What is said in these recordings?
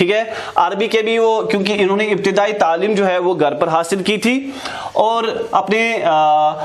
ٹھیک ہے. عربی کے بھی وہ کیونکہ انہوں نے ابتدائی تعلیم جو ہے وہ گھر پر حاصل کی تھی اور اپنے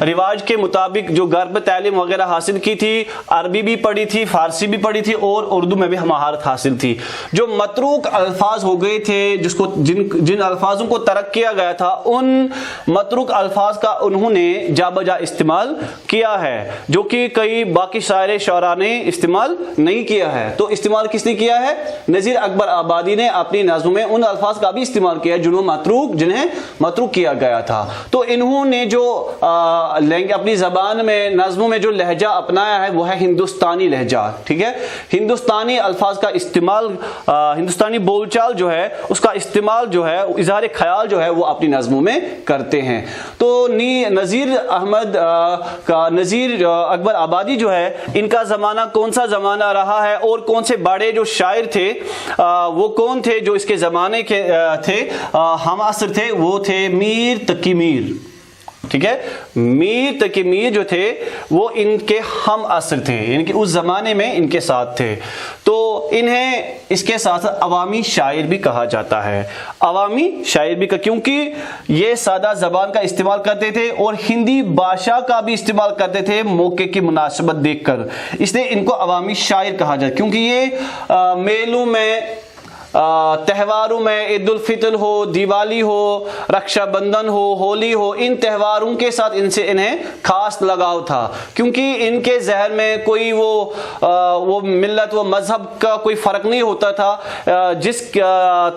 رواج کے مطابق جو گھر پر تعلیم وغیرہ حاصل کی تھی, عربی بھی پڑھی تھی, فارسی بھی پڑھی تھی اور اردو میں بھی مہارت حاصل تھی. جو متروک الفاظ ہو گئے تھے, جن الفاظوں کو ترک کیا گیا تھا, ان متروک الفاظ کا انہوں نے جا بجا استعمال کیا ہے, جو کہ کئی باقی سارے شعراء نے استعمال نہیں کیا ہے. تو استعمال کس نے کیا ہے؟ نذیر اکبر آبادی نے اپنی نظم میں ان الفاظ کا بھی استعمال کیا جنہیں متروک کیا گیا تھا. تو انہوں نے جو اپنی زبان میں نظموں میں جو لہجہ اپنایا ہے وہ ہے ہندوستانی لہجہ. ٹھیک ہے, ہندوستانی الفاظ کا استعمال, ہندوستانی بول چال جو ہے اس کا استعمال جو ہے, اظہار خیال جو ہے وہ اپنی نظموں میں کرتے ہیں. تو نذیر اکبر آبادی جو ہے, ان کا زمانہ کون سا زمانہ رہا ہے اور کون سے بڑے جو شاعر تھے وہ کون تھے جو اس کے زمانے کے تھے, ہم عصر تھے, وہ تھے میر تقی میر. ٹھیک ہے, میر تقی میر جو تھے وہ ان کے ہم عصر تھے, یعنی کہ اس زمانے میں ان کے ساتھ تھے. تو انہیں اس کے ساتھ عوامی شاعر بھی کہا جاتا ہے. عوامی شاعر بھی کیونکہ یہ سادہ زبان کا استعمال کرتے تھے اور ہندی بھاشا کا بھی استعمال کرتے تھے موقع کی مناسبت دیکھ کر, اس لیے ان کو عوامی شاعر کہا جاتا ہے. کیونکہ یہ میلوں میں, تہواروں میں, عید الفطر ہو, دیوالی ہو, رکشا بندھن ہو, ہولی ہو, ان تہواروں کے ساتھ انہیں خاص لگاؤ تھا. کیونکہ ان کے ذہن میں کوئی وہ ملت و مذہب کا کوئی فرق نہیں ہوتا تھا. جس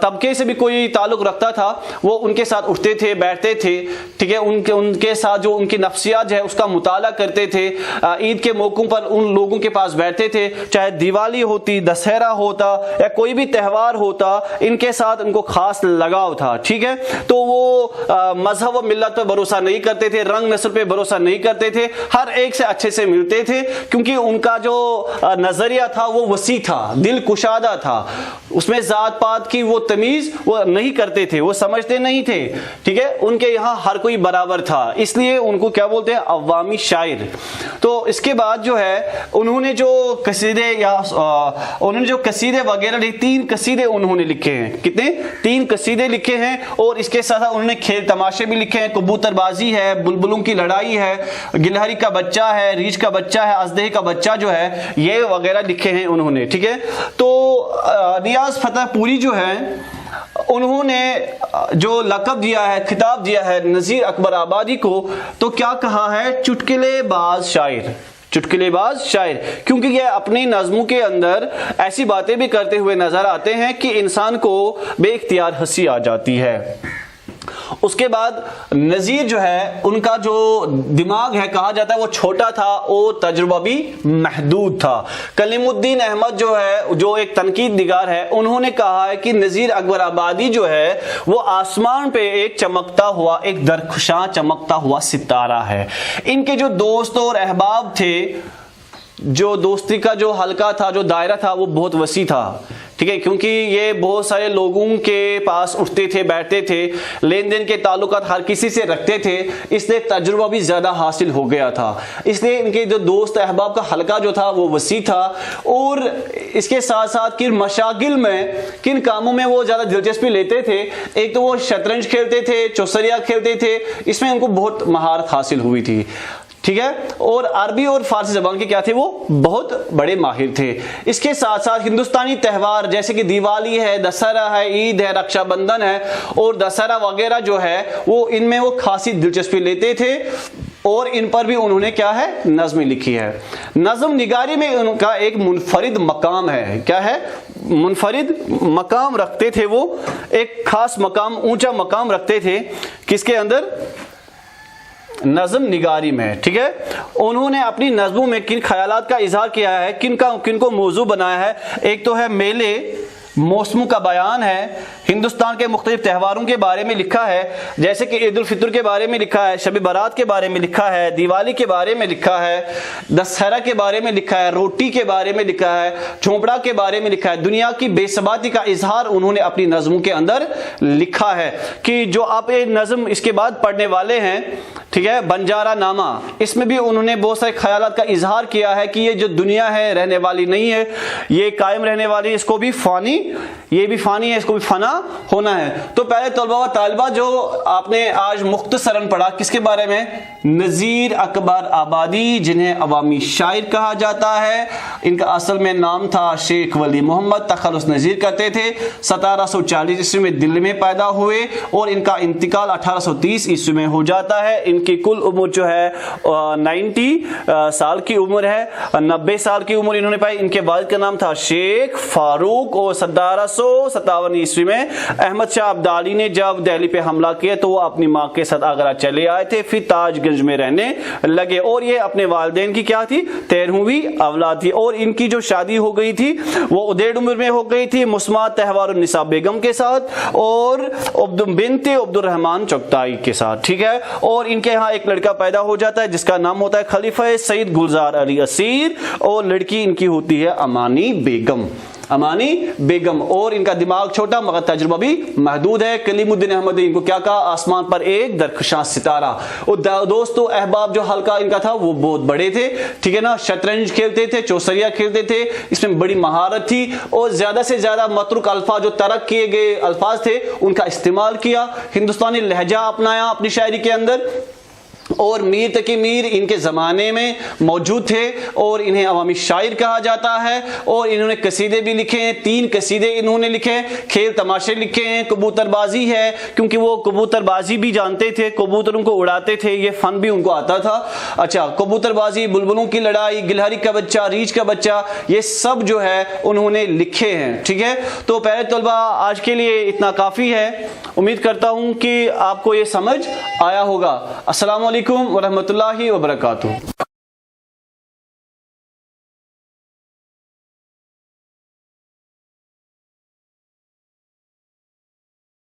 طبقے سے بھی کوئی تعلق رکھتا تھا وہ ان کے ساتھ اٹھتے تھے, بیٹھتے تھے. ٹھیک ہے, ان کے ساتھ جو ان کی نفسیات ہے اس کا مطالعہ کرتے تھے. عید کے موقعوں پر ان لوگوں کے پاس بیٹھتے تھے, چاہے دیوالی ہوتی, دسہرہ ہوتا یا کوئی بھی تہوار ہوتا, ان کے ساتھ ان کو خاص لگاؤ تھا. ٹھیک ہے, تو وہ مذہب و ملت پر بھروسہ نہیں کرتے تھے, رنگ نسل پہ بھروسہ نہیں کرتے تھے, ہر ایک سے اچھے سے ملتے تھے. کیونکہ ان کا جو نظریہ تھا وہ وسیع تھا, دل کشادہ تھا, اس میں ذات پات کی وہ تمیز وہ نہیں کرتے تھے, وہ سمجھتے نہیں تھے. ٹھیک ہے, ان کے یہاں ہر کوئی برابر تھا, اس لیے ان کو کیا بولتے ہیں؟ عوامی شاعر. تو اس کے بعد جو ہے انہوں نے جو قصیدے وغیرہ 3 قصیدے انہوں نے لکھے ہیں. کتنے؟ 3 قصیدے لکھے ہیں. اور اس کے ساتھ انہوں نے کھیل تماشے بھی لکھے ہیں, کبوتر بازی ہے, بلبلوں کی لڑائی ہے, گلہری کا بچہ ہے, ریچھ کا بچہ ہے, ازدہے کا بچہ جو ہے, یہ وغیرہ لکھے ہیں انہوں نے. ٹھیک ہے, تو ریاض فتح پوری جو ہے انہوں نے جو لقب دیا ہے, خطاب دیا ہے نذیر اکبر آبادی کو, تو کیا کہا ہے؟ چٹکلے باز شاعر. چٹکلے باز شاعر, کیونکہ یہ اپنی نظموں کے اندر ایسی باتیں بھی کرتے ہوئے نظر آتے ہیں کہ انسان کو بے اختیار ہنسی آ جاتی ہے. اس کے بعد نذیر جو ہے ان کا جو دماغ ہے کہا جاتا ہے وہ چھوٹا تھا اور تجربہ بھی محدود تھا. کلیم الدین احمد جو ہے, جو ایک تنقید نگار ہے, انہوں نے کہا ہے کہ نذیر اکبر آبادی جو ہے وہ آسمان پہ ایک چمکتا ہوا, ایک درخشاں چمکتا ہوا ستارہ ہے. ان کے جو دوست اور احباب تھے, جو دوستی کا جو حلقہ تھا, جو دائرہ تھا, وہ بہت وسیع تھا. ٹھیک ہے, کیونکہ یہ بہت سارے لوگوں کے پاس اٹھتے تھے, بیٹھتے تھے, لین دین کے تعلقات ہر کسی سے رکھتے تھے, اس لیے تجربہ بھی زیادہ حاصل ہو گیا تھا. اس لیے ان کے جو دوست احباب کا حلقہ جو تھا وہ وسیع تھا. اور اس کے ساتھ ساتھ کن مشاغل میں, کن کاموں میں وہ زیادہ دلچسپی لیتے تھے. ایک تو وہ شطرنج کھیلتے تھے, چوسریا کھیلتے تھے, اس میں ان کو بہت مہارت حاصل ہوئی تھی. ٹھیک ہے, اور عربی اور فارسی زبان کے کیا تھے, وہ بہت بڑے ماہر تھے. اس کے ساتھ ساتھ ہندوستانی تہوار جیسے کہ دیوالی ہے, دسہرہ ہے, عید ہے, رکشا بندھن ہے اور دسہرہ وغیرہ جو ہے وہ ان میں وہ خاصی دلچسپی لیتے تھے. اور ان پر بھی انہوں نے کیا ہے, نظمیں لکھی ہے. نظم نگاری میں ان کا ایک منفرد مقام ہے. کیا ہے؟ منفرد مقام رکھتے تھے وہ, ایک خاص مقام, اونچا مقام رکھتے تھے. کس کے اندر؟ نظم نگاری میں. ٹھیک ہے, انہوں نے اپنی نظموں میں کن خیالات کا اظہار کیا ہے, کن کو موضوع بنایا ہے. ایک تو ہے میلے, موسموں کا بیان ہے, ہندوستان کے مختلف تہواروں کے بارے میں لکھا ہے, جیسے کہ عید الفطر کے بارے میں لکھا ہے, شب برات کے بارے میں لکھا ہے, دیوالی کے بارے میں لکھا ہے, دسہرہ کے بارے میں لکھا ہے, روٹی کے بارے میں لکھا ہے, جھونپڑا کے بارے میں لکھا ہے. دنیا کی بے ثباتی کا اظہار انہوں نے اپنی نظموں کے اندر لکھا ہے. کہ جو آپ ایک نظم اس کے بعد پڑھنے والے ہیں, ٹھیک ہے، بنجارہ نامہ، اس میں بھی انہوں نے بہت سارے خیالات کا اظہار کیا ہے کہ یہ جو دنیا ہے رہنے والی نہیں ہے، یہ قائم رہنے والی، اس کو بھی فانی، یہ بھی فانی ہے، اس کو بھی فنا ہونا ہے۔ تو پہلے طلبہ و طالبات جو آپ نے آج مختصراً پڑھا کس کے بارے میں؟ نذیر اکبر آبادی، جنہیں عوامی شاعر کہا جاتا ہے، ان کا اصل میں نام تھا شیخ ولی محمد، تخلص نذیر کرتے تھے، 1740 عیسوی میں دلی میں پیدا ہوئے اور ان کا انتقال 1830 عیسوی میں ہو جاتا ہے۔ ان کی کل عمر جو ہے 90 سال کی عمر ہے، 90 سال کی عمر انہوں نے پائی۔ ان کے والد کا نام تھا شیخ فاروق، اور 1757 عیسوی میں احمد شاہ ابدالی نے جب دہلی پہ حملہ کیا تو وہ اپنی ماں کے ساتھ آگرہ چلے آئے تھے، پھر تاج گنج میں رہنے لگے، اور یہ اپنے والدین کی کیا تھی؟ 13ویں اولاد تھی، اور ان کی جو شادی ہو گئی تھی وہ ادیڑ عمر میں ہو گئی تھی مسمات تہوار النساء بیگم کے ساتھ اور بنت عبد الرحمن چغتائی کے ساتھ، ٹھیک ہے۔ اور ان کے ہاں ایک لڑکا پیدا ہو جاتا ہے جس کا نام ہوتا ہے خلیفہ سید گلزار علی اسیر، اور لڑکی ان کی ہوتی ہے امانی بیگم، امانی بیگم، اور ان کا دماغ چھوٹا مگر تجربہ بھی محدود ہے۔ کلیم الدین احمد نے ان کو کیا کہا؟ آسمان پر ایک درخشاں ستارہ۔ اور دوستو احباب جو حلقہ ان کا تھا وہ بہت بڑے تھے، ٹھیک ہے نا، شطرنج کھیلتے تھے، چوسریا کھیلتے تھے، اس میں بڑی مہارت تھی، اور زیادہ سے زیادہ متروک الفاظ جو ترک کیے گئے الفاظ تھے ان کا استعمال کیا، ہندوستانی لہجہ اپنایا اپنی شاعری کے اندر، اور میر تقی میر ان کے زمانے میں موجود تھے اور انہیں عوامی شاعر کہا جاتا ہے۔ اور انہوں نے قصیدے بھی لکھے ہیں، 3 قصیدے انہوں نے لکھے، کھیل تماشے لکھے ہیں، کبوتر بازی ہے، کیونکہ وہ کبوتر بازی بھی جانتے تھے، کبوتروں کو اڑاتے تھے، یہ فن بھی ان کو آتا تھا۔ اچھا، کبوتر بازی، بلبلوں کی لڑائی، گلہری کا بچہ، ریچھ کا بچہ، یہ سب جو ہے انہوں نے لکھے ہیں، ٹھیک ہے۔ تو پہلے طلبہ آج کے لیے اتنا کافی ہے، امید کرتا ہوں کہ آپ کو یہ سمجھ آیا ہوگا۔ السلام علیکم ورحمۃ اللہ وبرکاتہ۔